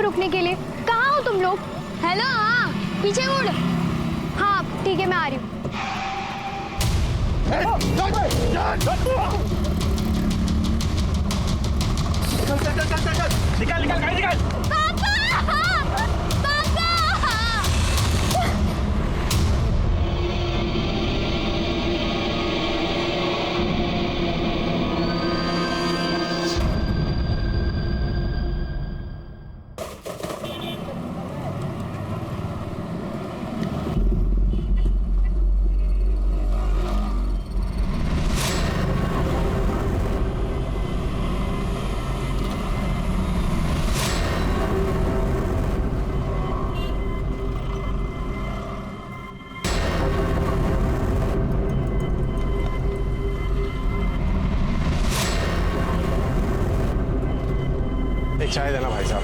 आपको रुकने के लिए। कहाँ हो तुम लोग? हेलो, हाँ पीछे मुड़। हाँ ठीक है, मैं आ रही हूँ। निकाल निकाल गाड़ी निकाल। एक चाय देना भाई साहब।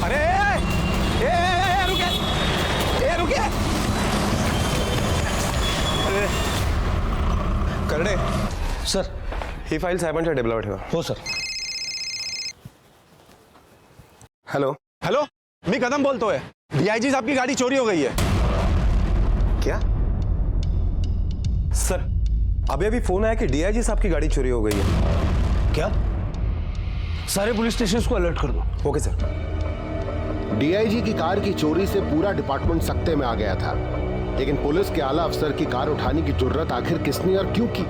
अरे रुकिए अरे करडे सर, ही फाईल साहेबांच्या टेबलावर ठेवा. हो सर. हेलो हेलो, मैं कदम बोलतोय. डीआईजी साहब की गाड़ी चोरी हो गई है. क्या सर? अभी अभी फोन आया कि डीआईजी साहब की गाड़ी चोरी हो गई है. क्या? सारे पुलिस स्टेशन को अलर्ट कर दो. Okay sir. डीआईजी की कार की चोरी से पूरा डिपार्टमेंट सकते में आ गया था, लेकिन पुलिस के आला अफसर की कार उठाने की जुर्रत आखिर किसने और क्यों की?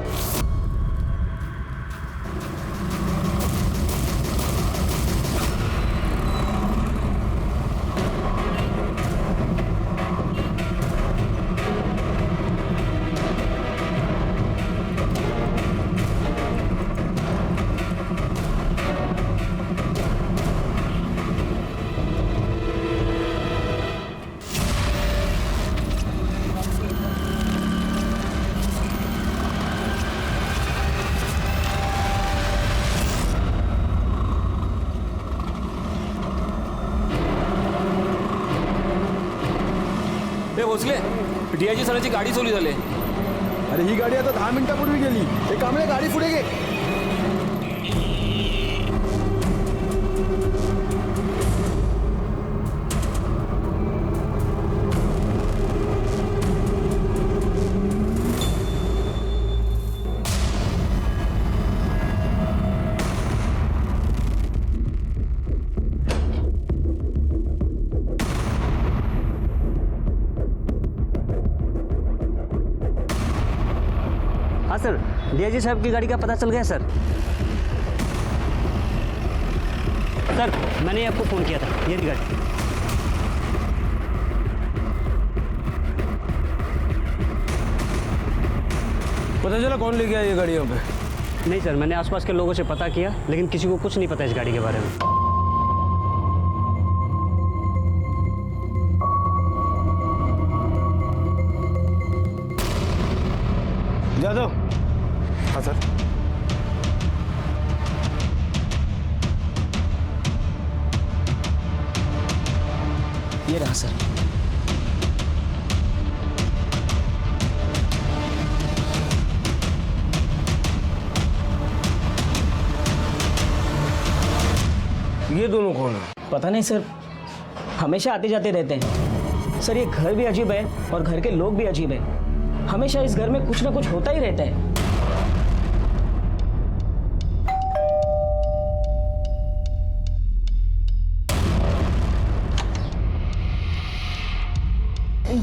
पोहोचले. डीआयजी सरांची गाडी चोरी झाली. अरे ही गाडी आता 10 मिनिटापूर्वी गेली. एक कामले गाडी पुढे घे. हाँ सर, डीआईजी साहब की गाड़ी का पता चल गया सर. सर, मैंने आपको फ़ोन किया था. ये गाड़ी. पता चला कौन ले गया ये गाड़ी यहाँ पे? नहीं सर, मैंने आसपास के लोगों से पता किया, लेकिन किसी को कुछ नहीं पता इस गाड़ी के बारे में. जादव. हाँ सर. ये रहा सर. ये दोनों कौन है? पता नहीं सर, हमेशा आते जाते रहते हैं. सर, ये घर भी अजीब है और घर के लोग भी अजीब है. हमेशा इस घर में कुछ ना कुछ होता ही रहता है.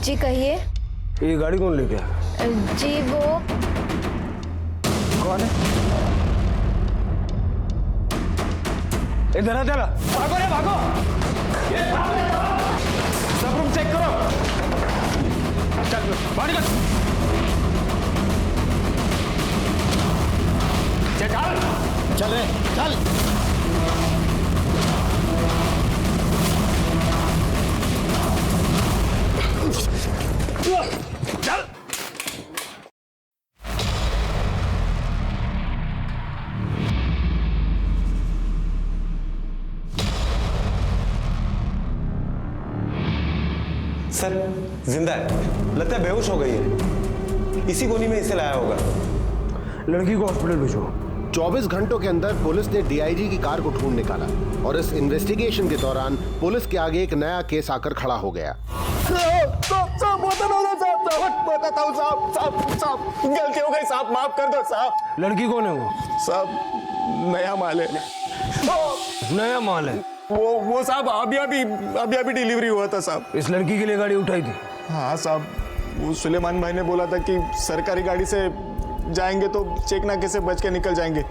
जी कहिए. ये गाड़ी कौन ले गया? जी वो कौन है? इधर आ चला. भागो रे भागो. सब रूम चेक करो. चल बाहर निकल. चल रे चल. चल. सर जिंदा है, लगता है बेहोश हो गई है। इसी कोनी में इसे लाया होगा। लड़की को हॉस्पिटल भेजो। 24 घंटों के अंदर पुलिस ने डीआईजी की कार को ढूंढ निकाला और इस इन्वेस्टिगेशन के दौरान पुलिस के आगे एक नया केस आकर खड़ा हो गया। गलती हो गई साहब, माफ कर दो साहब। लड़की कौन है वो? साहब नया माल है। नया माल है? वो साहब अभी डिलीवरी हुआ था साहब। इस लड़की के लिए गाड़ी उठाई थी? हाँ साहब, वो सुलेमान भाई ने बोला था कि सरकारी गाड़ी से जाएंगे तो चेक नाके से बच के निकल जाएंगे।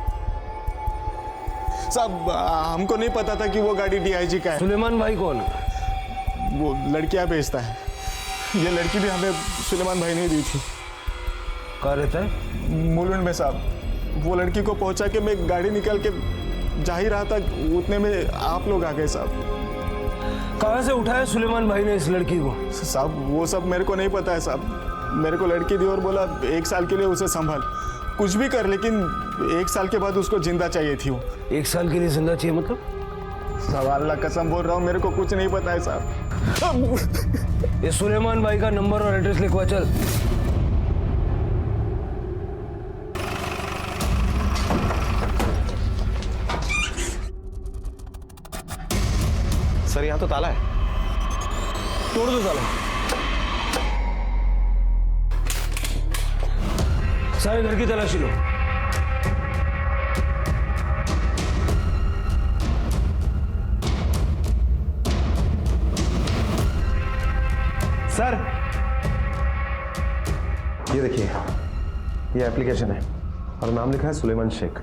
साहब हमको नहीं पता था कि वो गाड़ी डीआईजी का है। सुलेमान भाई कौन है? वो लड़कियां बेचता है। ये लड़की भी हमें सुलेमान भाई ने दी थी। कहाँ रहता है? मुलुंड में साहब। वो लड़की को पहुंचा के मैं गाड़ी निकाल के जा ही रहा था, उतने में आप लोग आ गए साहब। कहाँ से उठाया सुलेमान भाई ने इस लड़की को? साहब वो सब मेरे को नहीं पता है साहब। मेरे को लड़की दी और बोला 1 साल के लिए उसे संभाल, कुछ भी कर, लेकिन 1 साल के बाद उसको जिंदा चाहिए थी वो। 1 साल के लिए जिंदा चाहिए मतलब? साहब अल्लाह कसम बोल रहा हूँ, मेरे को कुछ नहीं पता है साहब। ये सुलेमान भाई का नंबर और एड्रेस लिखवा चल। सर यहाँ तो ताला है। तोड़ दो ताला। सारे घर की तलाशी लो। सर ये देखिए, ये एप्लीकेशन है और नाम लिखा है सुलेमान शेख।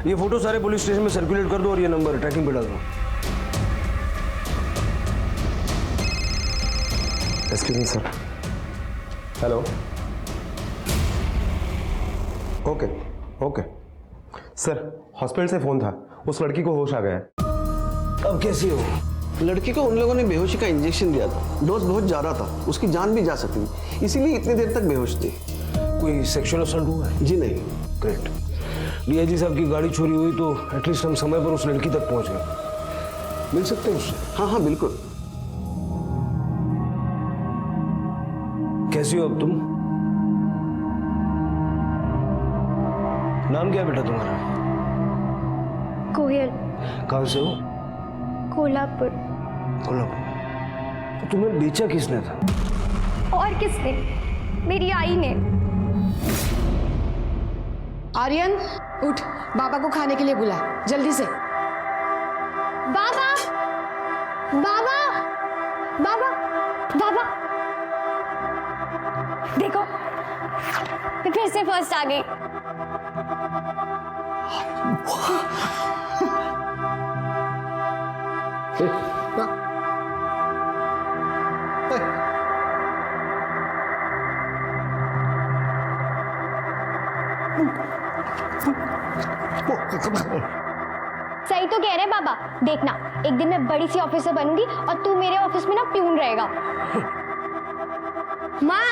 ये फोटो सारे पुलिस स्टेशन में सर्कुलेट कर दो और ये नंबर ट्रैकिंग पे डाल दो। Excuse me sir. Hello. Okay okay sir, hospital से फोन था, उस लड़की को होश आ गया है। अब कैसी हो? लड़की को उन लोगों ने बेहोशी का इंजेक्शन दिया था। डोज बहुत ज्यादा था, उसकी जान भी जा सकती थी, इसीलिए इतनी देर तक बेहोश थी। कोई सेक्सुअल असल्ट हुआ है? जी नहीं। ग्रेट। डीआईजी साहब की गाड़ी चोरी हुई तो एटलीस्ट हम समय पर उस लड़की तक पहुंच गए। मिल सकते हैं उससे? हाँ हाँ बिल्कुल। कैसी हो अब तुम? नाम क्या बेटा तुम्हारा? कोयल। कहाँ से हो? कोल्हापुर। कोल्हापुर। तो तुम्हें बेचा किसने था? और किसने? मेरी आई ने। आर्यन उठ, बाबा को खाने के लिए बुला जल्दी से। बाबा बाबा बाबा बाबा, देखो मैं फिर से फर्स्ट आ गई। सही तो कह रहे बाबा, देखना एक दिन मैं बड़ी सी ऑफिसर बनूंगी और तू मेरे ऑफिस में ना प्यून रहेगा। माँ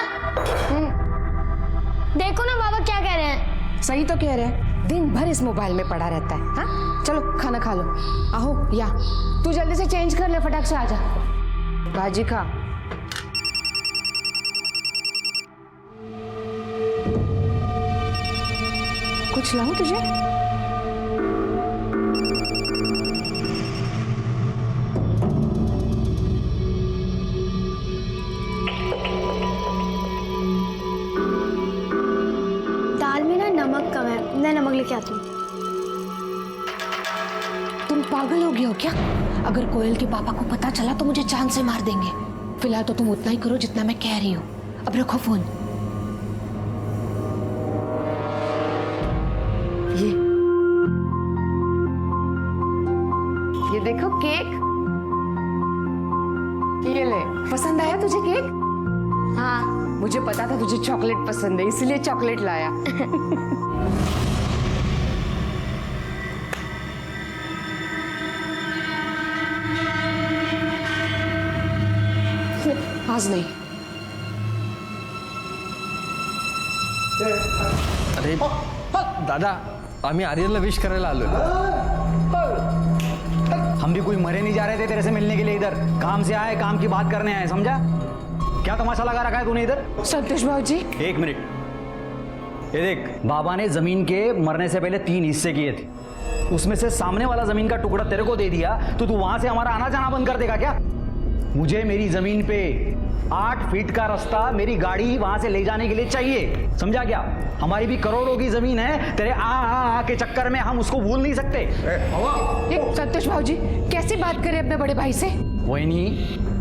देखो ना बाबा क्या कह रहे हैं। सही तो कह रहे हैं, दिन भर इस मोबाइल में पड़ा रहता है। हाँ चलो खाना खा लो। आहो या तू जल्दी से चेंज कर ले, फटाक से आ जा। भाजी खा। कुछ लाऊं तुझे? दाल में ना नमक कम है, मैं नमक लेके आती हूँ। तुम पागल हो गए हो क्या? अगर कोयल के पापा को पता चला तो मुझे जान से मार देंगे। फिलहाल तो तुम उतना ही करो जितना मैं कह रही हूँ। अब रखो फोन। ये देखो केक, ये ले। पसंद आया तुझे केक? हाँ मुझे पता था तुझे चॉकलेट पसंद है, इसलिए चॉकलेट लाया। आज नहीं। अरे दादा, आम्ही आर्यनला विश करायला आलोय। हम भी कोई मरे नहीं जा रहे थे तेरे से मिलने के लिए, इधर काम से आए, काम की बात करने आए, समझा? क्या तमाशा लगा रखा है तूने इधर? संतोष भाऊ जी, 1 मिनट। ये देख, बाबा ने जमीन के मरने से पहले 3 हिस्से किए थे, उसमें से सामने वाला जमीन का टुकड़ा तेरे को दे दिया तो तू वहां से हमारा आना जाना बंद कर देगा क्या? मुझे मेरी जमीन पे 8 फीट का रास्ता मेरी गाड़ी वहां से ले जाने के लिए चाहिए, समझा क्या? हमारी भी करोड़ों की जमीन है, तेरे आ के चक्कर में हम उसको भूल नहीं सकते। ये संतोष भाऊ जी कैसी बात करें अपने बड़े भाई से? वहिनी,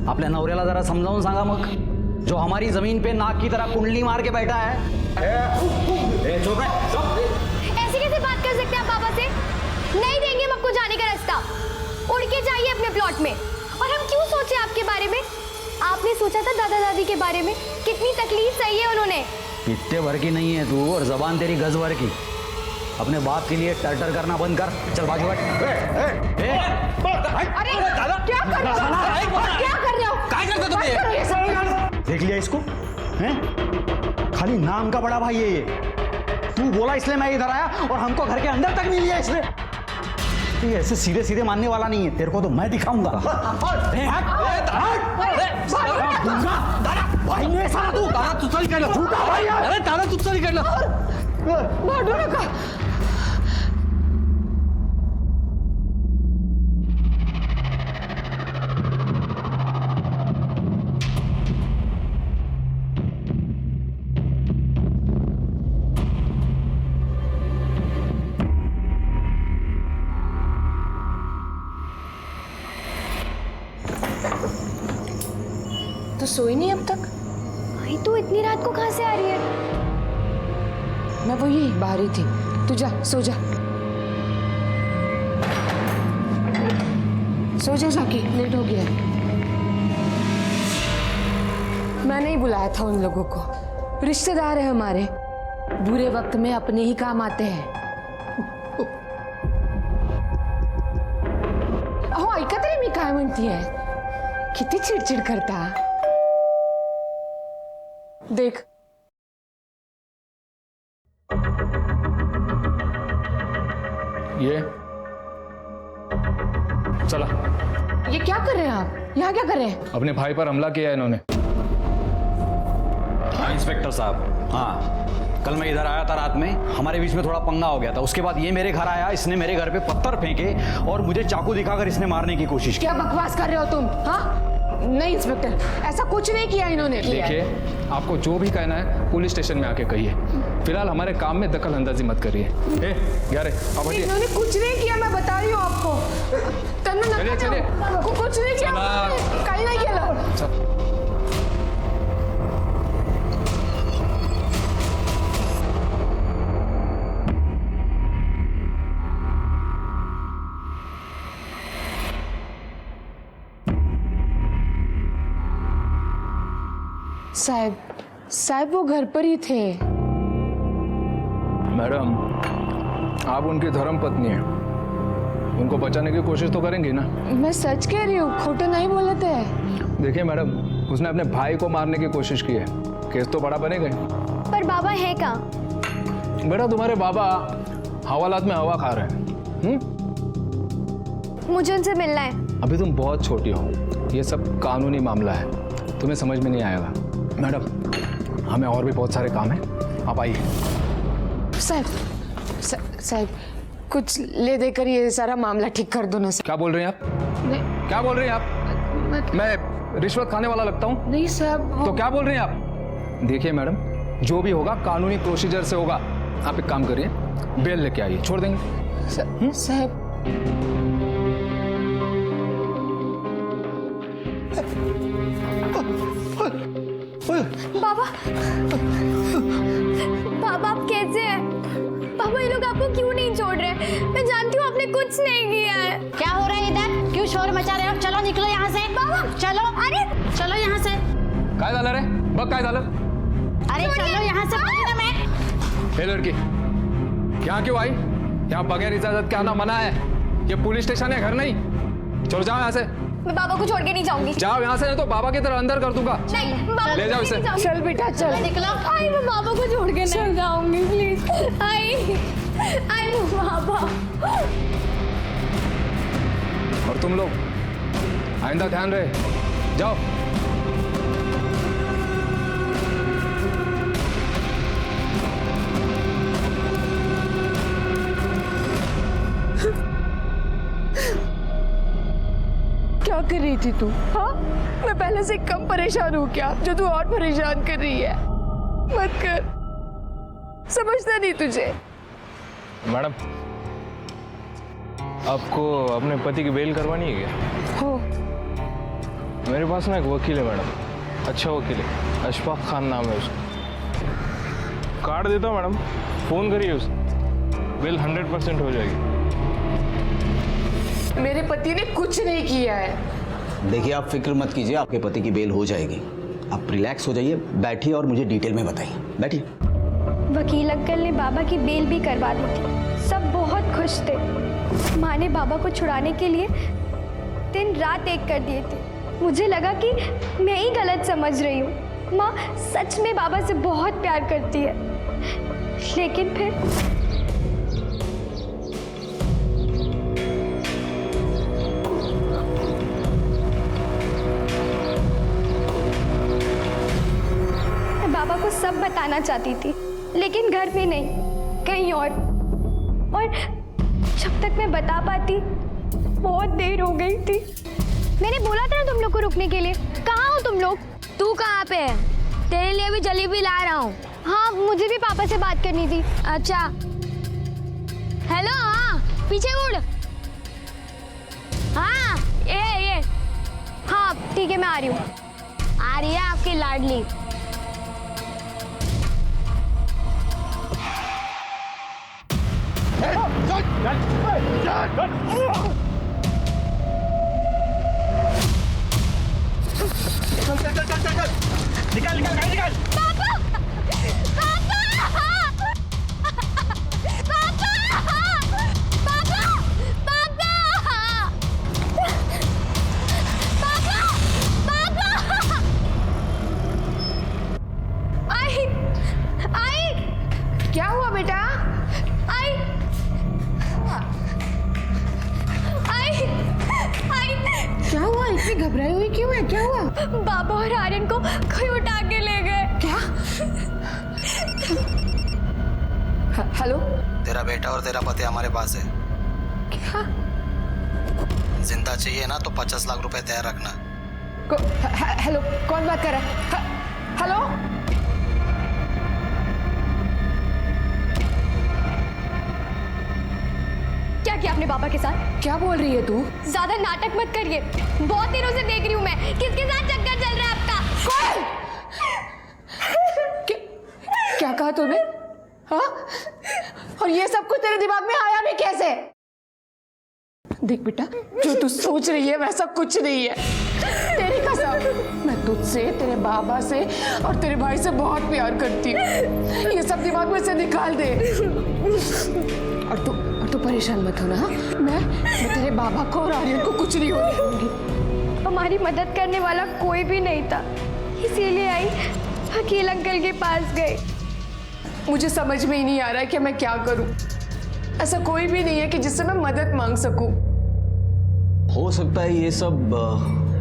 आपल्या नवऱ्याला जरा समजावून सांगा मग, जो हमारी जमीन पे नाक की तरह कुंडली मार के बैठा है। चुप रहे, ऐसे कैसे बात कर सकते हैं आप पापा से? नहीं देंगे हम आपको जाने का रास्ता, उड़ के जाइए अपने प्लॉट में। और हम क्यों सोचे आपके बारे में? आपने सोचा था दादा दादी के बारे में, कितनी तकलीफ सही है उन्होंने। इतने भर की नहीं है तू, और जबान तेरी गज भर की। अपने बाप के लिए टर्टर करना बंद कर, चल बाजू बैठ। अरे क्या कर रहे हो? क्या कर रहे हो? काय करता तुम्ही? देख लिया इसको, हैं? खाली नाम का बड़ा भाई है ये। तू बोला इसलिए मैं इधर आया, और हमको घर के अंदर तक नहीं लिया इसने। ये ऐसे सीधे सीधे मानने वाला नहीं है, तेरे को तो मैं दिखाऊंगा। भाई ने साला तू दादा तुझसे निकल, अरे दादा तुझसे निकल, भाडू नका। तो सोई नहीं अब तक? भाई तू इतनी रात को कहाँ से आ रही है? मैं वो यही बाहर ही थी, तू जा सो जा, सो जा जाके, लेट हो गया है। मैंने ही बुलाया था उन लोगों को, रिश्तेदार है हमारे, बुरे वक्त में अपने ही काम आते हैं। अहो ऐका तरी मी काय म्हणतीये, किती चिडचिड करता। देख ये चला। ये क्या कर रहे हैं आप? यहाँ क्या कर रहे हैं? अपने भाई पर हमला किया है इन्होंने। हाँ इंस्पेक्टर साहब, हाँ कल मैं इधर आया था रात में, हमारे बीच में थोड़ा पंगा हो गया था। उसके बाद ये मेरे घर आया, इसने मेरे घर पे पत्थर फेंके और मुझे चाकू दिखाकर इसने मारने की कोशिश की। क्या बकवास कर रहे हो तुम? हाँ नहीं इंस्पेक्टर, ऐसा कुछ नहीं किया इन्होंने। देखिए, आपको जो भी कहना है पुलिस स्टेशन में आके कहिए, फिलहाल हमारे काम में दखल अंदाजी मत करिए। इन्होंने कुछ नहीं किया, मैं बता रही हूँ आपको। चलिए चलिए, कुछ नहीं किया, कहीं नहीं किया। साहब वो घर पर ही थे। मैडम, आप उनकी धर्म पत्नी हैं, उनको बचाने की कोशिश तो करेंगी ना? मैं सच कह रही हूँ, खोटा नहीं बोले थे। देखिए मैडम, उसने अपने भाई को मारने की कोशिश की है, केस तो बड़ा बनेगा। पर बाबा है कहाँ? बेटा तुम्हारे बाबा हवालात में हवा खा रहे हैं। मुझे उनसे मिलना है। अभी तुम बहुत छोटी हो, ये सब कानूनी मामला है, तुम्हें समझ में नहीं आएगा। मैडम, हमें और भी बहुत सारे काम हैं, आप आइए। साहब कुछ ले देकर ये सारा मामला ठीक कर दो ना। क्या बोल रहे हैं आप? नहीं, क्या बोल रहे हैं आप? मैं रिश्वत खाने वाला लगता हूँ? नहीं साहब। तो क्या बोल रहे हैं आप? देखिए मैडम, जो भी होगा कानूनी प्रोसीजर से होगा। आप एक काम करिए, बेल लेके आइए, छोड़ देंगे। साहब बाबा, बाबा आप कैसे हैं? बाबा ये लोग आपको क्यों नहीं छोड़ रहे? मैं जानती हूँ आपने कुछ नहीं किया है। क्या हो रहा है इधर? क्यों शोर मचा रहे हो? चलो निकलो यहाँ से। बाबा चलो, अरे चलो यहाँ से। काय झालं रे? बघ काय झालं? अरे चलो यहाँ से, बोली ना मैं। हे लड़की, यहाँ क्यों आई? यहाँ बगैर इजाजत के आना मना है। ये पुलिस स्टेशन है, घर नहीं। चलो जाओ यहाँ से। मैं बाबा को छोड़ के नहीं जाऊंगी। जाओ यहाँ से, नहीं तो बाबा की तरह अंदर कर दूंगा। नहीं, बाबा ले जाओ इसे। चल बेटा चल। निकलो। आई मैं बाबा को छोड़ के नहीं जाऊंगी, प्लीज। आई बाबा। और तुम लोग आइंदा ध्यान रहे, जाओ। क्या कर रही थी तू? हाँ, मैं पहले से कम परेशान हूँ क्या जो तू और परेशान कर रही है? मत कर, समझता नहीं तुझे। मैडम, आपको अपने पति की बेल करवानी है क्या? हो, मेरे पास ना एक वकील है मैडम, अच्छा वकील है, अशफाक खान नाम है उसका। कार्ड देता हूँ मैडम, फ़ोन करिए उसे, बेल 100% हो जाएगी। मेरे पति ने कुछ नहीं किया है। देखिए, आप फिक्र मत कीजिए, आपके पति की बेल हो जाएगी। आप रिलैक्स हो जाइए, बैठिए और मुझे डिटेल में बताइए। बैठिए। वकील अंकल ने बाबा की बेल भी करवा दी थी। सब बहुत खुश थे। माँ ने बाबा को छुड़ाने के लिए दिन रात एक कर दिए थे। मुझे लगा कि मैं ही गलत समझ रही हूँ। माँ सच में बाबा से बहुत प्यार करती है, लेकिन फिर बाबा को सब बताना चाहती थी, लेकिन घर में नहीं, कहीं और जब तक मैं बता पाती बहुत देर हो गई थी। मैंने बोला था ना तुम लोग को रुकने के लिए। कहाँ हो तुम लोग? तू कहाँ पे है? तेरे लिए भी जलेबी ला रहा हूँ। हाँ, मुझे भी पापा से बात करनी थी। अच्छा, हेलो। हाँ, पीछे मुड़। हाँ, ये हाँ ठीक है, मैं आ रही हूँ। आ रही है आपकी लाडली। निकाल गाड़ी निकाल। पापा! पापा! पापा! पापा! पापा! पापा! पापा! आई! क्या हुआ बेटा? क्या हुआ? इतनी घबराई हुई क्यों है? क्या हुआ? बाबा और आर्यन को कोई उठा के ले गए। क्या? हेलो? तेरा बेटा और तेरा पति हमारे पास है। क्या? जिंदा चाहिए ना तो 50 लाख रुपए तैयार रखना। हेलो, कौन बात कर रहा है? हेलो? क्या किया आपने बाबा के साथ? क्या बोल रही है तू? ज्यादा नाटक मत करिए। बहुत दिनों से देख रही हूँ मैं, किसके साथ चक्कर चल रहा है आपका? क्या कहा तूने? हाँ? और ये सब कुछ तेरे दिमाग में आया भी कैसे? देख बेटा, जो तू सोच रही है वैसा कुछ नहीं है। तेरी कसम, मैं तुझसे, तेरे बाबा से और तेरे भाई से बहुत प्यार करती हूँ। ये सब दिमाग में से निकाल दे। और तू परेशान मत होना। हाँ? मैं तेरे बाबा को और आर्यन को कुछ नहीं होने दूंगी। हमारी मदद करने वाला कोई भी नहीं था, इसीलिए आई वकील अंकल के पास गई। मुझे समझ में ही नहीं आ रहा है कि मैं क्या करूं। ऐसा कोई भी नहीं है कि जिससे मैं मदद मांग सकूं। हो सकता है ये सब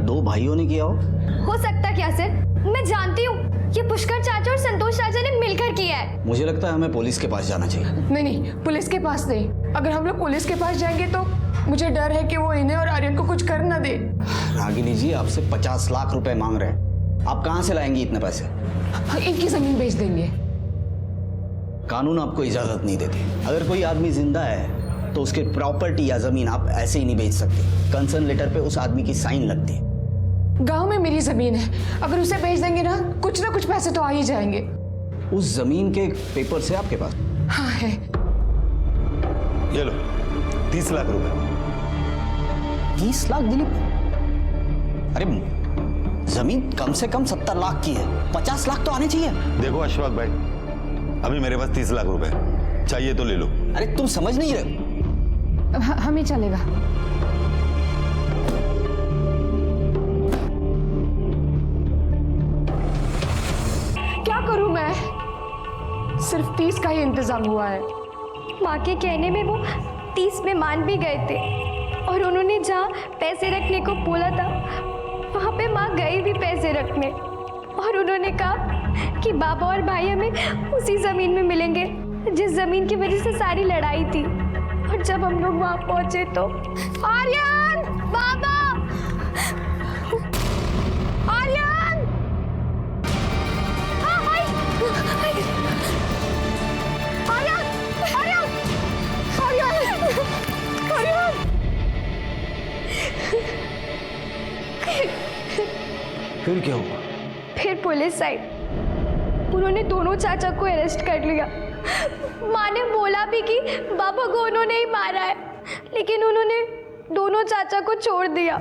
दो भाइयों ने किया हो सकता क्या सर? मैं जानती हूँ, ये पुष्कर चाचा और संतोष चाचा ने मिलकर किया है। मुझे लगता है हमें पुलिस के पास जाना चाहिए। नहीं, पुलिस के पास नहीं। अगर हम लोग पुलिस के पास जाएंगे तो मुझे डर है कि वो इन्हें और आर्यन को कुछ कर ना दे। रागिनी जी, आपसे 50 लाख रुपए मांग रहे हैं। आप कहाँ से लाएंगी इतने पैसे? इनकी जमीन बेच देंगे। कानून आपको इजाजत नहीं देती। अगर कोई आदमी जिंदा है तो उसके प्रॉपर्टी या जमीन आप ऐसे ही नहीं बेच सकते। कंसर्न लेटर पे उस आदमी की साइन लगती है। गांव में मेरी जमीन है, अगर उसे बेच देंगे ना कुछ पैसे तो आ ही जाएंगे। उस जमीन के पेपर से आपके पास? हाँ है। ये लो 30 लाख रुपए। 30 लाख दिलीप? अरे जमीन कम से कम 70 लाख की है, 50 लाख तो आने चाहिए। देखो अशफाक भाई, अभी मेरे पास 30 लाख रुपए चाहिए तो ले लो। अरे तुम समझ नहीं रहे। हमें चलेगा। क्या करूं मैं? सिर्फ 30 का ही इंतजाम हुआ है। माँ के कहने में वो 30 में मान भी गए थे, और उन्होंने जहाँ पैसे रखने को बोला था वहाँ पे माँ गई भी पैसे रखने, और उन्होंने कहा कि बाबा और भाई हमें उसी जमीन में मिलेंगे जिस जमीन की वजह से सारी लड़ाई थी। और जब हम लोग वहाँ पहुँचे तो आर्यन, बाबा, फिर क्या हुआ? फिर पुलिस आई, उन्होंने दोनों चाचा को अरेस्ट कर लिया। माँ ने बोला भी कि बाबा को उन्होंने ही मारा है, लेकिन उन्होंने दोनों चाचा को छोड़ दिया।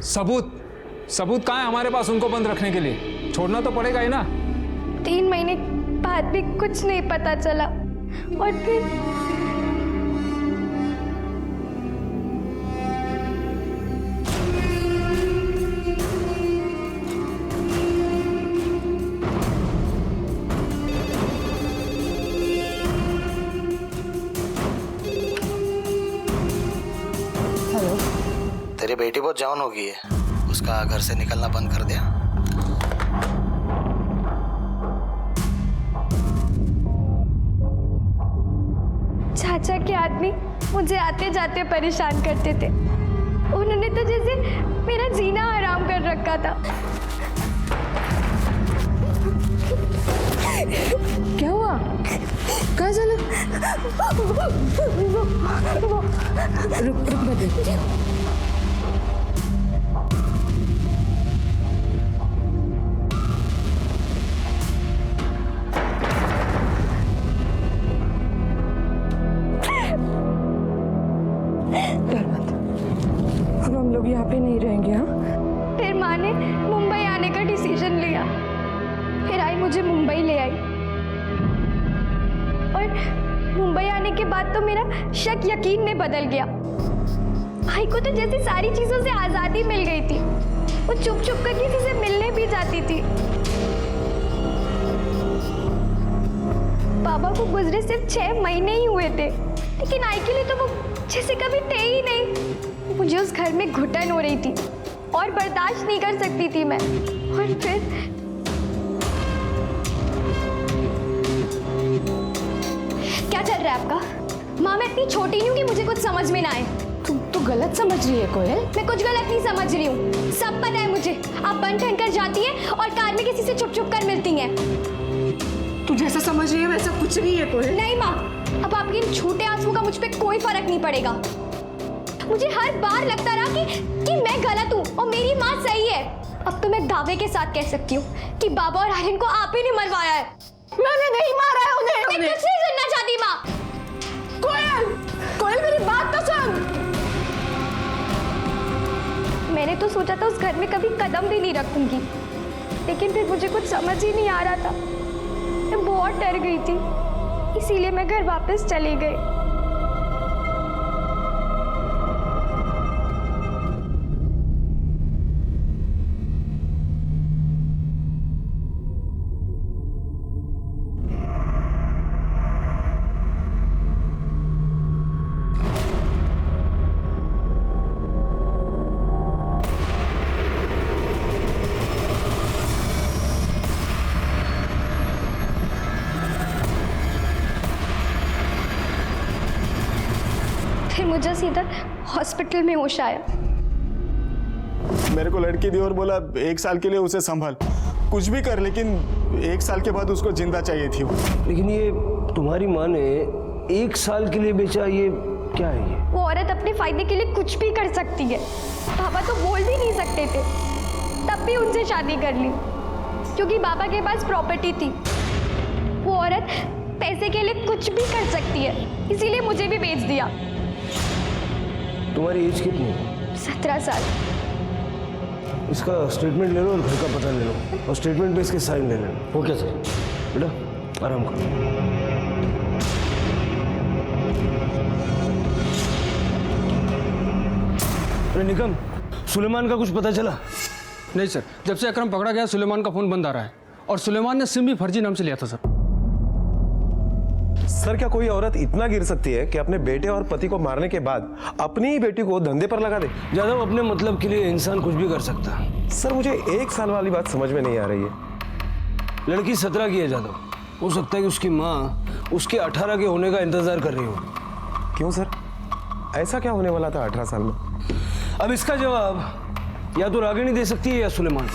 सबूत कहाँ है हमारे पास उनको बंद रखने के लिए? छोड़ना तो पड़ेगा ही ना। 3 महीने बाद भी कुछ नहीं पता चला, और फिर तेरी बेटी बहुत जवान हो गई है, उसका घर से निकलना बंद कर दिया। चाचा के आदमी मुझे आते जाते परेशान करते थे। उन्होंने तो जैसे मेरा जीना हराम कर रखा था। क्या हुआ? क्या चला? रुक मैं देखती हूँ। अब हम लोग यहाँ पे नहीं रहेंगे। हाँ, फिर माँ ने मुंबई आने का डिसीजन लिया। फिर आई मुझे मुंबई ले आई, और मुंबई आने के बाद तो मेरा शक यकीन में बदल गया। भाई को तो जैसे सारी चीजों से आजादी मिल गई थी। वो चुप चुप कर किसी से मिलने भी जाती थी। बाबा को गुजरे सिर्फ 6 महीने ही हुए थे, लेकिन आई के लिए तो वो जैसे कभी थे ही नहीं। मुझे उस घर में घुटन हो रही थी और बर्दाश्त नहीं कर सकती थी मैं। और फिर क्या चल रहा है आपका? माँ, मैं इतनी छोटी नहीं हूँ कि मुझे कुछ समझ में ना आए। तुम तो गलत समझ रही है कोयल। मैं कुछ गलत नहीं समझ रही हूँ, सब पता है मुझे। आप बन ठन कर जाती हैं और कार में किसी से छुप छुप कर मिलती हैं। तू जैसा समझ रही है वैसा कुछ नहीं है कोयल। नहीं माँ, अब आपके इन छोटे आंसुओं का मुझ पे कोई फर्क नहीं पड़ेगा। मुझे हर बार लगता रहा कि मैं गलत हूँ और मेरी माँ सही है। अब तो मैं दावे के साथ कह सकती हूँ कि बाबा और आर्यन को आप ही ने मरवाया है। मैंने नहीं मारा है उन्हें। मैं कुछ नहीं सुनना चाहती माँ। कोयल मेरी बात तो सुन। मैंने तो सोचा था उस घर में कभी कदम भी नहीं रखूंगी, लेकिन फिर मुझे कुछ समझ ही नहीं आ रहा था। मैं बहुत डर गई थी, इसीलिए मैं घर वापस चली गई। फिर मुझे सीधा हॉस्पिटल में होश आया। मेरे को लड़की दी और बोला 1 साल के लिए उसे संभाल, कुछ भी कर, लेकिन 1 साल के बाद उसको जिंदा चाहिए थी वो। लेकिन ये तुम्हारी माँ ने 1 साल के लिए बेचा, ये क्या है ये? वो औरत अपने फायदे के लिए कुछ भी कर सकती है। बाबा तो बोल भी नहीं सकते थे, तब भी उनसे शादी कर ली क्योंकि बाबा के पास प्रॉपर्टी थी। वो औरत पैसे के लिए कुछ भी कर सकती है, इसीलिए मुझे भी बेच दिया। तुम्हारी एज कितनी है? 17 साल। इसका स्टेटमेंट ले लो और घर का पता ले लो, और स्टेटमेंट पे इसके साइन ले लेना। Okay sir. बेटा आराम करो। अरे निकम, सुलेमान का कुछ पता चला? नहीं सर, जब से अकरम पकड़ा गया सुलेमान का फोन बंद आ रहा है, और सुलेमान ने सिम भी फर्जी नाम से लिया था सर। सर, क्या कोई औरत इतना गिर सकती है कि अपने बेटे और पति को मारने के बाद अपनी ही बेटी को धंधे पर लगा दे? जादव, अपने मतलब के लिए इंसान कुछ भी कर सकता। सर, मुझे 1 साल वाली बात समझ में नहीं आ रही है। लड़की 17 की है जादव, हो सकता है कि उसकी माँ उसके 18 के होने का इंतजार कर रही हो। क्यों सर, ऐसा क्या होने वाला था 18 साल में? अब इसका जवाब या तो रागिनी दे सकती है या सुलेमान।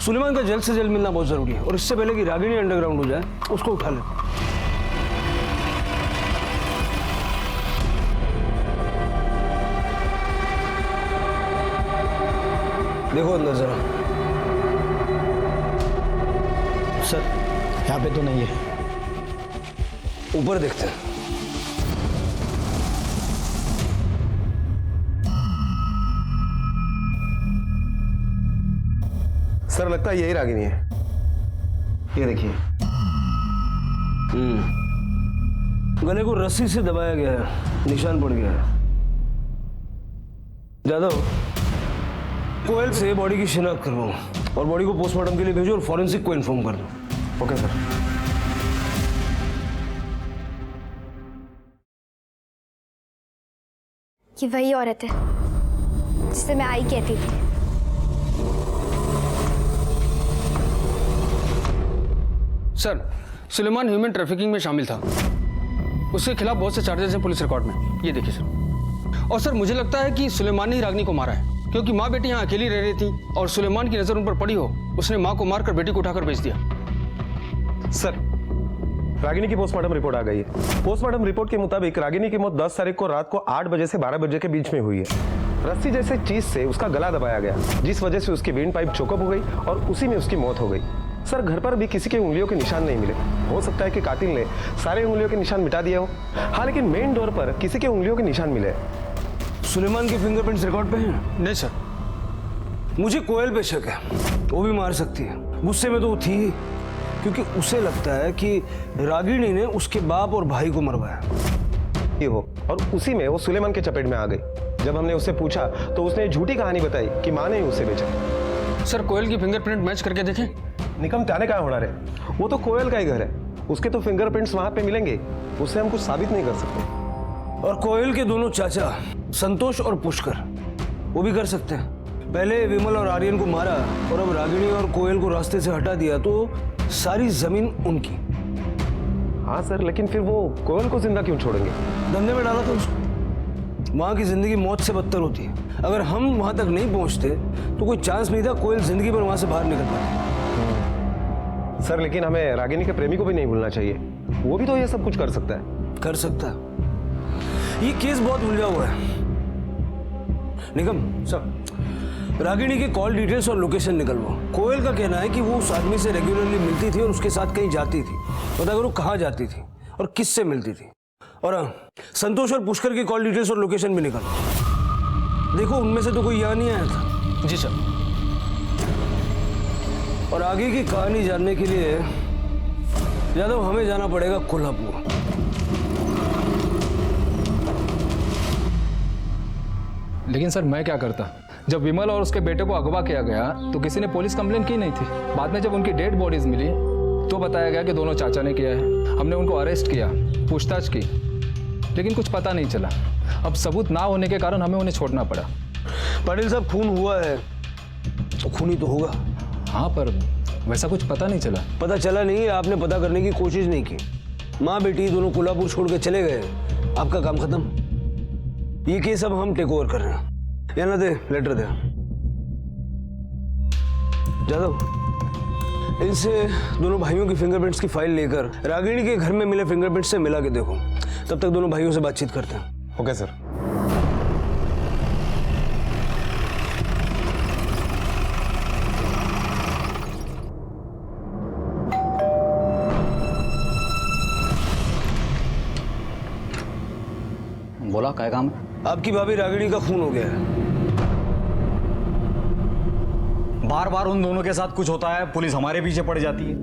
सुलेमान का जल्द से जल्द मिलना बहुत जरूरी है, और इससे पहले कि रागिनी अंडरग्राउंड हो जाए उसको उठा ले। देखो अंदर जरा। सर यहाँ पे तो नहीं है। ऊपर देखते हैं। सर लगता है यही रागिनी है। ये देखिए। गले को रस्सी से दबाया गया है, निशान पड़ गया है। जादव, कोयल से बॉडी की शिनाख्त करवाओ और बॉडी को पोस्टमार्टम के लिए भेजो और फॉरेंसिक को इन्फॉर्म कर दो। Okay sir. ये वही औरत है जिसे मैं आई कहती थी। सर, सुलेमान ह्यूमन ट्रैफिकिंग में शामिल था। उसके खिलाफ बहुत से चार्जेस हैं पुलिस रिकॉर्ड में, ये देखिए सर। और सर मुझे लगता है कि सुलेमान ने ही रागिनी को मारा है, क्योंकि माँ बेटी यहाँ अकेली रह रही थी और सुलेमान की नजर उन पर पड़ी हो, उसने माँ को मारकर बेटी को उठाकर बेच दिया। सर रागिनी की पोस्टमार्टम रिपोर्ट आ गई है। पोस्टमार्टम रिपोर्ट के मुताबिक रागिनी की मौत 10 तारीख को रात को 8 बजे से 12 बजे के बीच में हुई है। रस्सी जैसे चीज से उसका गला दबाया गया, जिस वजह से उसकी वेन पाइप चोकअप हो गई और उसी में उसकी मौत हो गई। सर घर पर भी किसी के उंगलियों के निशान नहीं मिले। हो सकता है कि कातिल ने सारे उंगलियों के निशान मिटा दिए हो। हाँ, लेकिन मेन डोर पर किसी के उंगलियों के निशान मिले। सुलेमान के फिंगरप्रिंट्स रिकॉर्ड पे हैं? नहीं सर। मुझे कोयल पे शक है, वो भी मार सकती है। गुस्से में तो वो थी ही, क्योंकि उसे लगता है कि रागिनी ने उसके बाप और भाई को मरवाया। ये हो और उसी में वो सुलेमान के चपेट में आ गई। जब हमने उससे पूछा तो उसने झूठी कहानी बताई कि माँ ने ही उसे बेचा। सर कोयल की फिंगरप्रिंट मैच करके देखें। निकम त्याने का होना रे, वो तो कोयल का ही घर है, उसके तो फिंगरप्रिंट्स वहां पे मिलेंगे, उससे हम कुछ साबित नहीं कर सकते। और कोयल के दोनों चाचा संतोष और पुष्कर वो भी कर सकते हैं। पहले विमल और आर्यन को मारा और अब रागिनी और कोयल को रास्ते से हटा दिया, तो सारी जमीन उनकी। हाँ सर, लेकिन फिर वो कोयल को जिंदा क्यों छोड़ेंगे? धंधे में डाला था उसको। वहां की जिंदगी मौत से बदतर होती है। अगर हम वहां तक नहीं पहुंचते तो कोई चांस नहीं था कोयल जिंदगी भर वहां से बाहर निकल पाती। सर लेकिन हमें रागिनी के प्रेमी को भी नहीं भूलना चाहिए, वो भी तो ये सब कुछ कर सकता है। कर सकता है। ये केस बहुत उलझा हुआ है। निगम सर, रागिनी के कॉल डिटेल्स और लोकेशन निकलवाओ। कोयल का कहना है कि वो उस आदमी से रेगुलरली मिलती थी और उसके साथ कहीं जाती थी। पता करो कहाँ जाती थी और किससे मिलती थी। और हाँ, संतोष और पुष्कर की कॉल डिटेल्स और लोकेशन भी निकालो। देखो उनमें से तो कोई यहाँ नहीं आया था। जी सर। और आगे की कहानी जानने के लिए यादव हमें जाना पड़ेगा कोल्हापुर। लेकिन सर मैं क्या करता? जब विमल और उसके बेटे को अगवा किया गया तो किसी ने पुलिस कंप्लेंट की नहीं थी। बाद में जब उनकी डेड बॉडीज मिली तो बताया गया कि दोनों चाचा ने किया है। हमने उनको अरेस्ट किया, पूछताछ की, लेकिन कुछ पता नहीं चला। अब सबूत ना होने के कारण हमें उन्हें छोड़ना पड़ा। पाटिल साहब, खून हुआ है तो खून ही तो होगा। हाँ, पर वैसा कुछ पता नहीं चला। पता चला नहीं, आपने पता करने की कोशिश नहीं की। माँ बेटी दोनों कोल्हापुर छोड़ के चले गए, आपका काम खत्म। ये केस अब हम टेक ओवर कर रहे हैं। या ना दे, लेटर दे। जादव, इनसे दोनों भाइयों की फिंगरप्रिंट्स की फाइल लेकर रागिनी के घर में मिले फिंगरप्रिंट्स से मिला के देखो। तब तक दोनों भाइयों से बातचीत करते हैं। Okay sir. बोला क्या काम है? आपकी भाभी रागिनी का खून हो गया है। बार बार उन दोनों के साथ कुछ होता है, पुलिस हमारे पीछे पड़ जाती है।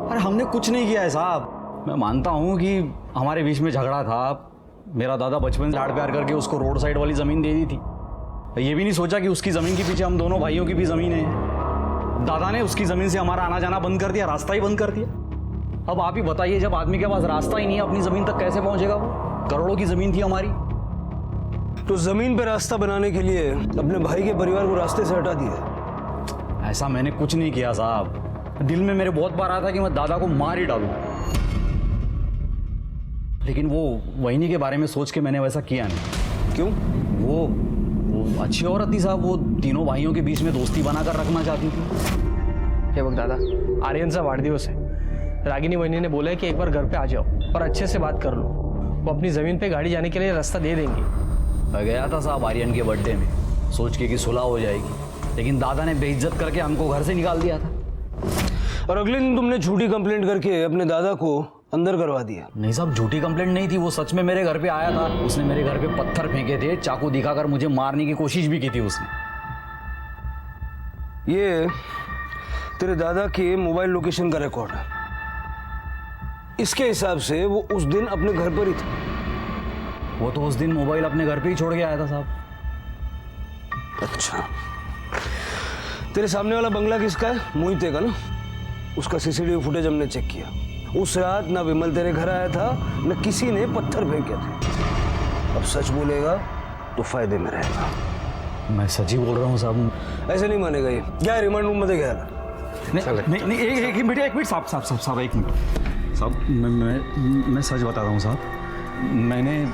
अरे हमने कुछ नहीं किया है साहब। मैं मानता हूँ कि हमारे बीच में झगड़ा था। मेरा दादा बचपन से लाड़ प्यार करके उसको रोड साइड वाली ज़मीन दे दी थी। ये भी नहीं सोचा कि उसकी ज़मीन के पीछे हम दोनों भाइयों की भी ज़मीन है। दादा ने उसकी ज़मीन से हमारा आना जाना बंद कर दिया, रास्ता ही बंद कर दिया। अब आप ही बताइए, जब आदमी के पास रास्ता ही नहीं है, अपनी ज़मीन तक कैसे पहुँचेगा वो? करोड़ों की ज़मीन थी हमारी। तो जमीन पे रास्ता बनाने के लिए अपने भाई के परिवार को रास्ते से हटा दिया। ऐसा मैंने कुछ नहीं किया साहब। दिल में मेरे बहुत बार आता कि मैं दादा को मार ही डालूं, लेकिन वो वहीनी के बारे में सोच के मैंने वैसा किया नहीं। क्यों? वो अच्छी औरत थी साहब। वो तीनों भाइयों के बीच में दोस्ती बनाकर रखना चाहती थी। हे बघ दादा, आर्यनचा वाढदिवस है। रागिनी वहिनी ने बोला है कि एक बार घर पे आ जाओ और अच्छे से बात कर लो। वो अपनी जमीन पे गाड़ी जाने के लिए रास्ता दे देंगे। मैं गया था साहब आर्यन के बर्थडे में, सोच के कि सुलह हो जाएगी। लेकिन दादा ने बेइज्जत करके हमको घर से निकाल दिया था। और अगले दिन तुमने झूठी कंप्लेंट करके अपने दादा को अंदर करवा दिया। नहीं साहब, झूठी कंप्लेंट नहीं थी, वो सच में मेरे घर पे आया था। उसने मेरे घर पे पत्थर फेंके थे, चाकू दिखाकर मुझे मारने की कोशिश भी की थी उसने। ये तेरे दादा के मोबाइल लोकेशन का रिकॉर्ड है। इसके हिसाब से वो उस दिन अपने घर पर ही था। वो तो उस दिन मोबाइल अपने घर पे ही छोड़ के आया था साहब। अच्छा, तेरे सामने वाला बंगला किसका है? मोहिते का ना? उसका सीसीटीवी फुटेज हमने चेक किया। उस रात ना विमल तेरे घर आया था, न किसी ने पत्थर फेंके थे। अब सच बोलेगा तो फायदे में रहेगा। मैं सच ही बोल रहा हूँ साहब। ऐसे नहीं मानेगा ये। क्या रिमांड रूम में दे गया? नहीं, एक मिनट साहब, एक मिनट साहब। मैं सच बता रहा हूँ साहब। मैंने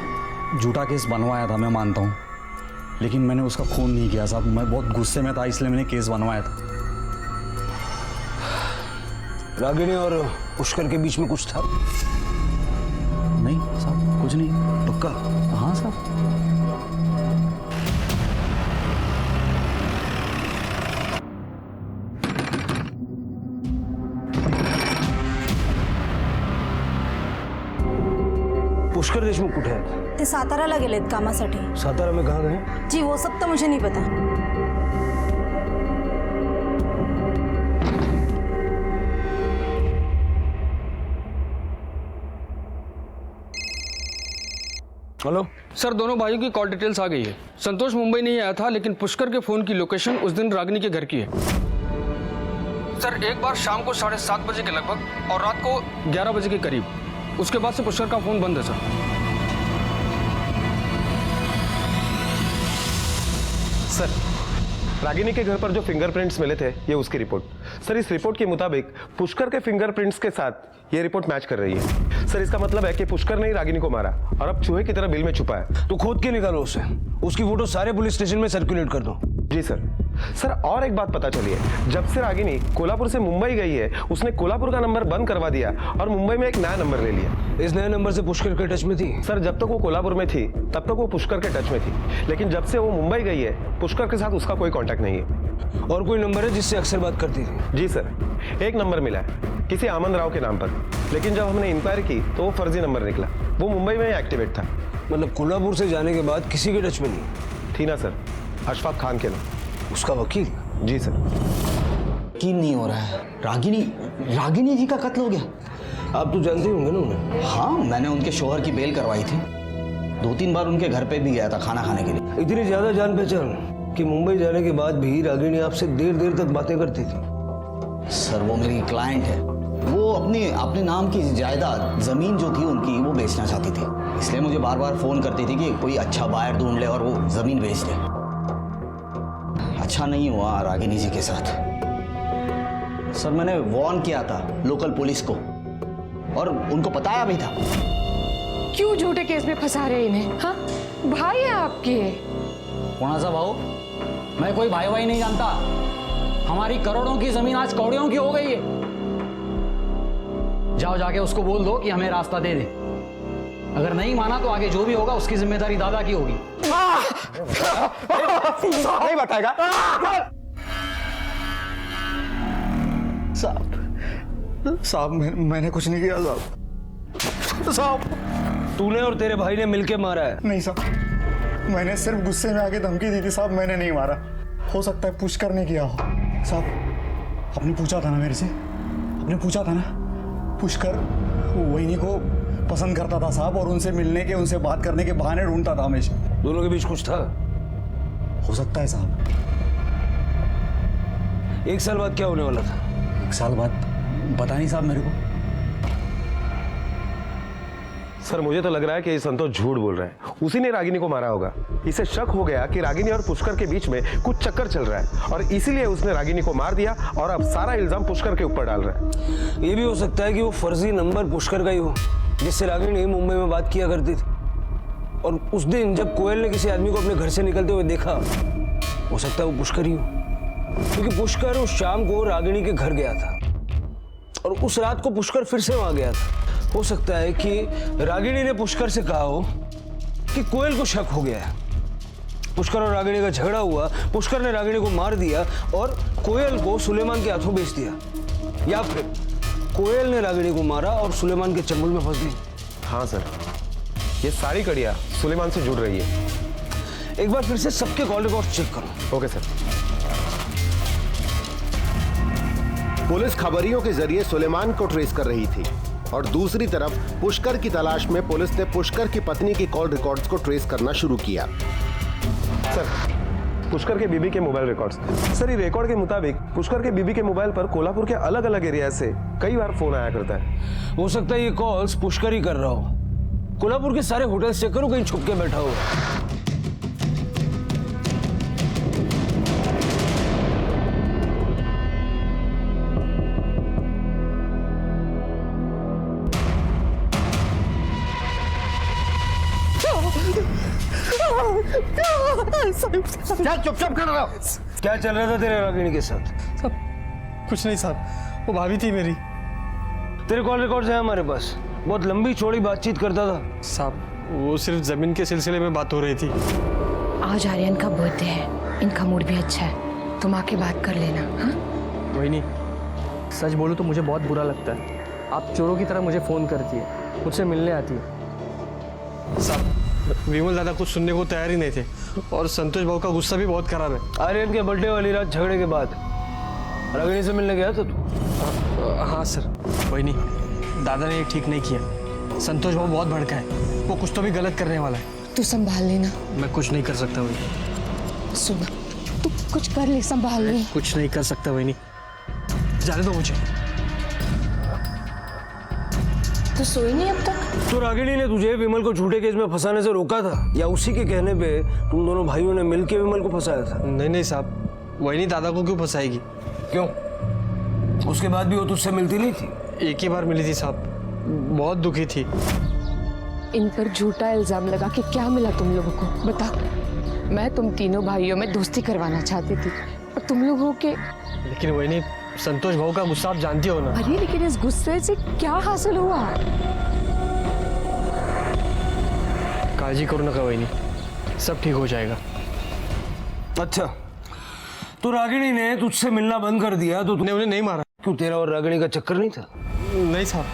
झूठा केस बनवाया था, मैं मानता हूँ, लेकिन मैंने उसका खून नहीं किया साहब। मैं बहुत गुस्से में था, इसलिए मैंने केस बनवाया था। रागिनी और पुष्कर के बीच में कुछ था? नहीं साहब, कुछ नहीं। पक्का? हाँ साहब। पुष्कर देशमुख कुठे आहेत? ते साताराला गेलेत कामासाठी। सातारा में कहाँ गए? जी वो सब तो मुझे नहीं पता। हेलो सर, दोनों भाइयों की कॉल डिटेल्स आ गई है। संतोष मुंबई नहीं आया था, लेकिन पुष्कर के फोन की लोकेशन उस दिन रागिनी के घर की है। सर, एक बार शाम को 7:30 बजे के लगभग और रात को 11 बजे के करीब। उसके बाद से पुष्कर का फोन बंद है सर। सर, रागिनी के घर पर जो फिंगरप्रिंट्स मिले थे, ये उसकी रिपोर्ट। सर, इस रिपोर्ट के मुताबिक पुष्कर के फिंगरप्रिंट्स के साथ ये रिपोर्ट मैच कर रही है। सर, इसका मतलब है कि पुष्कर ने ही रागिनी को मारा और अब चूहे की तरह बिल में छुपा है। तो खोद के निकालो उसे। उसकी फोटो सारे पुलिस स्टेशन में सर्कुलेट कर दो। जी सर। सर, और एक बात पता चली है, जब से रागिनी कोल्हापुर से मुंबई गई है, उसने कोल्हापुर का नंबर बंद करवा दिया और मुंबई में एक नया नंबर ले लिया। इस नए नंबर से पुष्कर के टच में थी? सर, जब तक वो कोल्हापुर में थी तब तक वो पुष्कर के टच में थी, लेकिन जब से वो मुंबई गई है, पुष्कर के साथ उसका कोई कांटेक्ट नहीं है। और कोई नंबर है जिससे अक्सर बात करती थी? जी सर, एक नंबर मिला है किसी आमन राव के नाम पर, लेकिन जब हमने इंक्वायरी की तो वो फर्जी नंबर निकला। वो मुंबई में एक्टिवेट था। मतलब कोल्हापुर से जाने के बाद किसी के टच में नहीं थी ना सर? अशफाक खान के नाम। उसका वकील? जी सर। यकीन नहीं हो रहा है, रागिनी जी का कत्ल हो गया। आप तो जानते होंगे ना उन्हें? हाँ, मैंने उनके शोहर की बेल करवाई थी। 2-3 बार उनके घर पे भी गया था खाना खाने के लिए। इतनी ज्यादा जान पहचान कि मुंबई जाने के बाद भी रागिनी आपसे देर तक बातें करती थी। सर, वो मेरी क्लाइंट है। वो अपने नाम की जायदाद, जमीन जो थी उनकी, वो बेचना चाहती थी, इसलिए मुझे बार बार फोन करती थी कि कोई अच्छा बायर ढूंढ ले और वो जमीन बेच दे। अच्छा नहीं हुआ रागिनी जी के साथ। सर, मैंने वार्न किया था लोकल पुलिस को और उनको बताया भी था। क्यों झूठे केस में फंसा रहे इन्हें? हाँ, भाई है आपके। कौन सा भाऊ? मैं कोई भाई भाई नहीं जानता। हमारी करोड़ों की जमीन आज कौड़ियों की हो गई है। जाओ जाके उसको बोल दो कि हमें रास्ता दे दे। अगर नहीं माना तो आगे जो भी होगा उसकी जिम्मेदारी दादा की होगी। नहीं बताएगा साहब, मैंने कुछ नहीं किया साहब। तूने और तेरे भाई ने मिलके मारा है? नहीं साहब, मैंने सिर्फ गुस्से में आके धमकी दी थी साहब, मैंने नहीं मारा। हो सकता है पुष्कर ने किया हो। साहब, आपने पूछा था ना मेरे से, आपने पूछा था ना, पुष्कर वहीनी को पसंद करता था साहब, और उनसे मिलने के, उनसे बात करने के बहाने ढूंढता था हमेशा। दोनों के बीच कुछ था? हो सकता है साहब। 1 साल बाद क्या होने वाला था? 1 साल बाद पता नहीं साहब मेरे को। सर, मुझे तो लग रहा है कि ये संतोष झूठ बोल रहा है। उसी ने रागिनी को मारा होगा। इसे शक हो गया कि रागिनी और पुष्कर के बीच में कुछ चक्कर चल रहा है और इसीलिए उसने रागिनी को मार दिया और अब सारा इल्जाम पुष्कर के ऊपर डाल रहा है। ये भी हो सकता है कि वो फर्जी नंबर पुष्कर का ही हो, जिससे रागिनी मुंबई में बात किया करती थी। और उस दिन जब कोयल ने किसी आदमी को अपने घर से निकलते हुए देखा, हो सकता है वो पुष्कर ही हो, क्योंकि पुष्कर उस शाम को रागिनी के घर गया था और उस रात को पुष्कर फिर से वहां गया था। हो सकता है कि रागिनी ने पुष्कर से कहा हो कि कोयल को शक हो गया है पुष्कर और रागिनी का झगड़ा हुआ, पुष्कर ने रागिनी को मार दिया और कोयल को सुलेमान के हाथों बेच दिया, या फिर कोयल ने रागिनी को मारा और सुलेमान के चंगुल में फंस गई। हाँ सर, ये सारी कड़ियाँ सुलेमान से जुड़ रही है। एक बार फिर से सबके कॉल रिकॉर्ड चेक करो। Okay sir. पुलिस खबरियों के जरिए सुलेमान को ट्रेस कर रही थी और दूसरी तरफ पुष्कर की तलाश में पुलिस ने पुष्कर की पत्नी की कॉल रिकॉर्ड्स को ट्रेस करना शुरू किया। सर, पुष्कर के बीबी के मोबाइल रिकॉर्ड्स। सर, ये रिकॉर्ड के मुताबिक पुष्कर के बीबी के मोबाइल पर कोल्हापुर के अलग अलग एरिया से कई बार फोन आया करता है। हो सकता है ये कॉल्स पुष्कर ही कर रहा हो। कोल्हापुर के सारे होटल्स चेक करो, कहीं छुप के बैठा हो। चुपचाप कर रहा हो। क्या चल रहा था तेरे रागिनी के साथ? सब कुछ नहीं साहब, वो भाभी थी मेरी। तेरे कॉल रिकॉर्ड्स हैं हमारे पास, बहुत लंबी चौड़ी बातचीत करता था। साहब, वो सिर्फ जमीन के सिलसिले में बात हो रही थी। आज आर्यन का बर्थडे है, इनका मूड भी अच्छा है, तुम आके बात कर लेना। हाँ, वही नहीं, सच बोलूं तो मुझे बहुत बुरा लगता है। आप चोरों की तरह मुझे फ़ोन करती है, मुझसे मिलने आती है। साहब, विमल दादा कुछ सुनने को तैयार ही नहीं थे और संतोष भाऊ का गुस्सा भी बहुत खराब है। आर्यन के बर्थडे वाली रात झगड़े के बाद रागिनी से मिलने गया था तू? हाँ सर, वही नहीं, दादा ने ये ठीक नहीं किया। संतोष भाऊ बहुत भड़का है, वो कुछ तो भी गलत करने वाला है। तू संभाल लेना। मैं कुछ नहीं कर सकता वही। सुना, तू कुछ कर ले, संभाल ले। कुछ नहीं कर सकता वही नहीं, जाने दो मुझे। तू सोई नहीं अब तक? तो रागिनी ने तुझे विमल को झूठे केस में फंसाने से रोका था, या उसी के कहने पे तुम दोनों भाइयों ने मिलकर विमल को फंसाया था? नहीं साहब, वही नहीं, दादा को क्यों फंसाएगी? क्यों? उसके बाद भी वो तुझसे मिलती नहीं थी? एक ही बार मिली थी साहब, बहुत दुखी थी। इन पर झूठा इल्जाम लगा के क्या मिला तुम लोगों को, बता। मैं तुम तीनों भाइयों में दोस्ती करवाना चाहती थी और तुम लोगों के। लेकिन वही नहीं, संतोष भाऊ का गुस्सा आप जानती हो ना। अरे लेकिन इस गुस्से से क्या हासिल हुआ? काळजी करू नका वही नहीं, सब ठीक हो जाएगा। अच्छा, तो रागिनी ने तुझसे मिलना बंद कर दिया तो तूने उन्हें नहीं मारा? क्यों, तेरा और रागिनी का चक्कर नहीं था? नहीं साहब।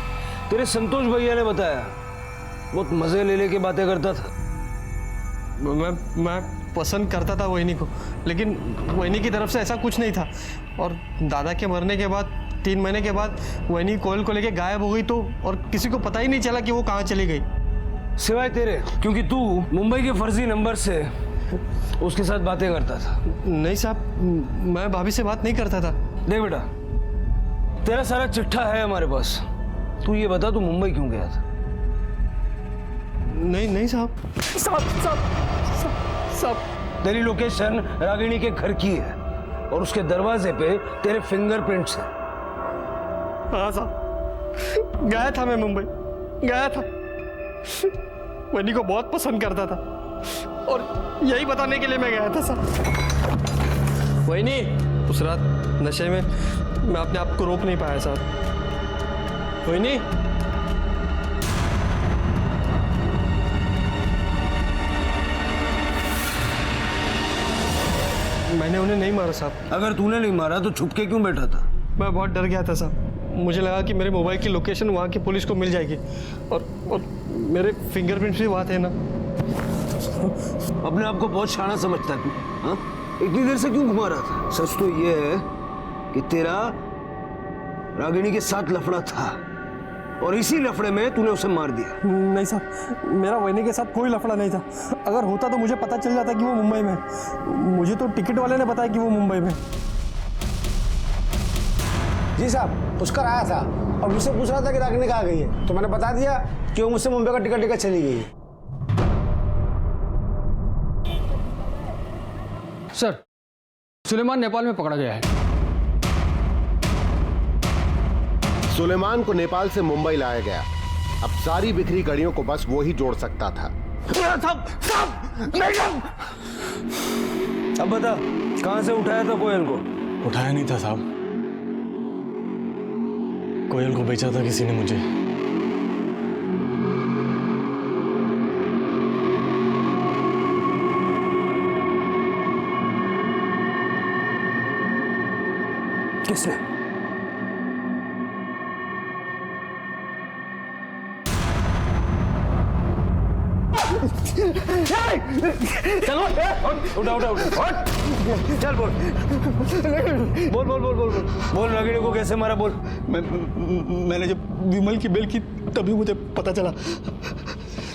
तेरे संतोष भैया ने बताया, बहुत मजे ले लेके बातें करता था। मैं पसंद करता था वहीनी को, लेकिन वहीनी की तरफ से ऐसा कुछ नहीं था। और दादा के मरने के बाद 3 महीने के बाद वहीनी कोयल को लेके गायब हो गई, तो और किसी को पता ही नहीं चला कि वो कहाँ चली गई, सिवाय तेरे, क्योंकि तू मुंबई के फर्जी नंबर से उसके साथ बातें करता था। नहीं साहब, मैं भाभी से बात नहीं करता था। देख बेटा, तेरा सारा चिट्ठा है हमारे पास, तू ये बता तू मुंबई क्यों गया था? नहीं साहब। साहब, तेरी लोकेशन रागिनी के घर की है और उसके दरवाजे पे तेरे फिंगरप्रिंट्स हैं। हाँ साहब, गया था मैं मुंबई, गया था। वनी को बहुत पसंद करता था और यही बताने के लिए मैं गया था साहब। वही नहीं, उस रात नशे में मैं अपने आप को रोक नहीं पाया साहब। वही नहीं, मैंने उन्हें नहीं मारा साहब। अगर तूने नहीं मारा तो छुप के क्यों बैठा था? मैं बहुत डर गया था साहब, मुझे लगा कि मेरे मोबाइल की लोकेशन वहाँ की पुलिस को मिल जाएगी और मेरे फिंगरप्रिंट्स भी वहाँ थे ना। अपने आप को बहुत शाना समझता है तू, हाँ? इतनी देर से क्यों घुमा रहा था? सच तो ये है कि तेरा रागिनी के साथ लफड़ा था और इसी लफड़े में तूने उसे मार दिया। नहीं साहब, मेरा वहीनी के साथ कोई लफड़ा नहीं था। अगर होता तो मुझे पता चल जाता कि वो मुंबई में। मुझे तो टिकट वाले ने बताया कि वो मुंबई में। जी साहब, पुष्कर आया था और मुझसे पूछ रहा था कि रागिनी कहाँ गई है, तो मैंने बता दिया कि वो मुझसे मुंबई का टिकट लेकर चली गई है। सर, सुलेमान नेपाल में पकड़ा गया है। सुलेमान को नेपाल से मुंबई लाया गया। अब सारी बिखरी कड़ियों को बस वो ही जोड़ सकता था। अब बता, कहां से उठाया था कोयल को? उठाया नहीं था साहब, कोयल को बेचा था किसी ने मुझे। किसने? चलो उठा उठा उठा चल बोल बोल बोल बोल बोल बोल रागिनी को कैसे मारा बोल। मैंने जब विमल की बेल की तभी मुझे पता चला।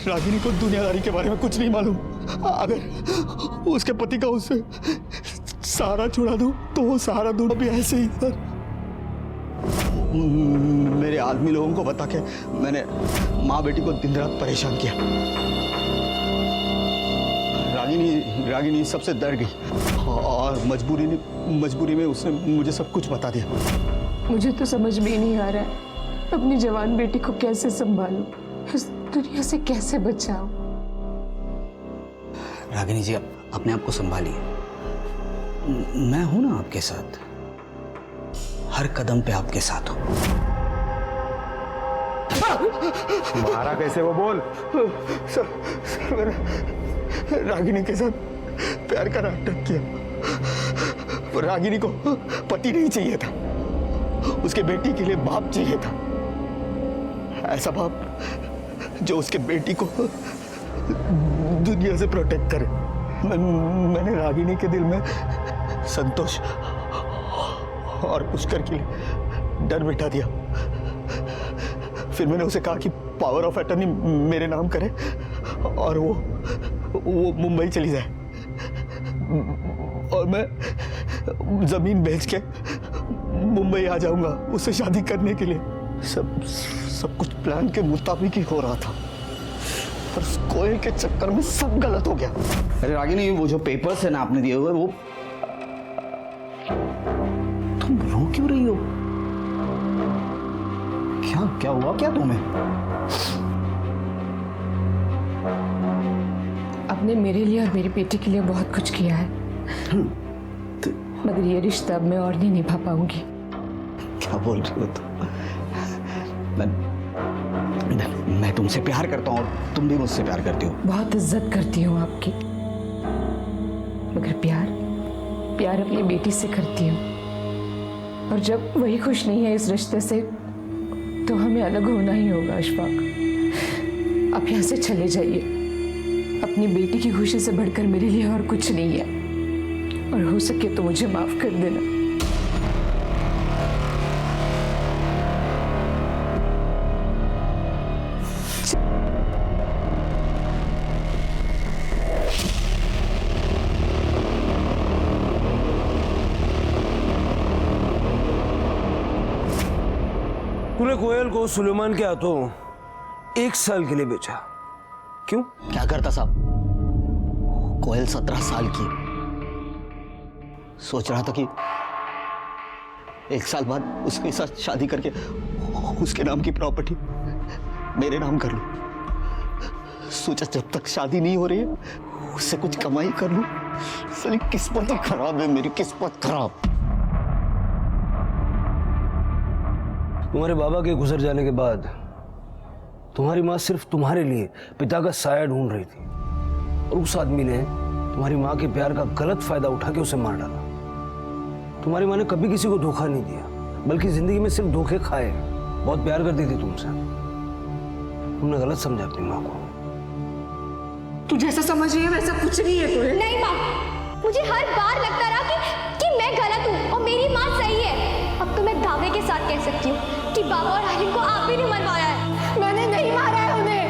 रागिनी को दुनियादारी के बारे में कुछ नहीं मालूम। अगर उसके पति का उससे सहारा छुड़ा दूं तो वो सहारा दूंगा भी ऐसे ही सर। मेरे आदमी लोगों को बता के मैंने माँ बेटी को दिन रात परेशान किया। रागिनी सबसे डर गई और मजबूरी में उसने मुझे सब कुछ बता दिया। मुझे तो समझ में ही नहीं आ रहा है अपनी जवान बेटी को कैसे संभालूं, इस दुनिया से कैसे बचाऊं। रागिनी जी अपने आप को संभालिए, मैं हूं ना आपके साथ, हर कदम पे आपके साथ हूं। मारा कैसे वो बोल। सर मैंने रागिनी के साथ प्यार का नाटक किया। रागिनी को पति नहीं चाहिए था, उसके बेटी के लिए बाप चाहिए था। ऐसा बाप जो उसके बेटी को दुनिया से प्रोटेक्ट करे। मैंने रागिनी के दिल में संतोष और पुष्कर के लिए डर बिठा दिया। फिर मैंने उसे कहा कि पावर ऑफ अटर्नी मेरे नाम करे और वो मुंबई चली जाए और मैं जमीन बेच के मुंबई आ जाऊंगा उससे शादी करने के लिए। सब कुछ प्लान के मुताबिक ही हो रहा था, पर उस कोयल के चक्कर में सब गलत हो गया। अरे रागिनी, वो जो पेपर्स है ना आपने दिए हुए, वो तुम रो क्यों रही हो? क्या हुआ क्या तुम्हें? आपने मेरे लिए और मेरी बेटी के लिए बहुत कुछ किया है, मगर ये रिश्ता अब मैं और नहीं निभा पाऊंगी। क्या बोल रही हो तुम? मैं तुमसे प्यार करता हूँ और तुम भी मुझसे प्यार करती हो। बहुत इज्जत करती हूँ आपकी, मगर प्यार अपनी बेटी से करती हूँ। और जब वही खुश नहीं है इस रिश्ते से तो हमें अलग होना ही होगा। अशफाक, आप यहाँ से चले जाइए। अपनी बेटी की खुशी से बढ़कर मेरे लिए और कुछ नहीं है, और हो सके तो मुझे माफ कर देना। तूने कोयल को सुलेमान के हाथों 1 साल के लिए बेचा, क्यों? क्या करता साहब? कोयल 17 साल की, सोच रहा था कि 1 साल बाद उसके साथ शादी करके उसके नाम की प्रॉपर्टी मेरे नाम कर लूं। सोचा जब तक शादी नहीं हो रही है उससे कुछ कमाई कर लूं। साली किस्मत ही खराब है, मेरी किस्मत खराब। तुम्हारे बाबा के गुजर जाने के बाद तुम्हारी माँ सिर्फ तुम्हारे लिए पिता का साया ढूंढ रही थी, और उस आदमी ने तुम्हारी माँ के प्यार का गलत फायदा उठा के उसे मार डाला। तुम्हारी माँ ने कभी किसी को धोखा नहीं दिया, बल्कि जिंदगी में सिर्फ धोखे खाए। बहुत प्यार करती थी तुमसे, तुमने गलत समझा अपनी माँ को। तू जैसा समझ रही है वैसा कुछ नहीं है कोयल। नहीं माँ, मुझे हर बार लगता रहा कि मैं गलत हूँ और मेरी माँ सही है। अब तो मैं दावे के साथ कह सकती हूँ कि बाबा और आलिम को आप ही ने मरवाया है। मैंने नहीं मारा है उन्हें।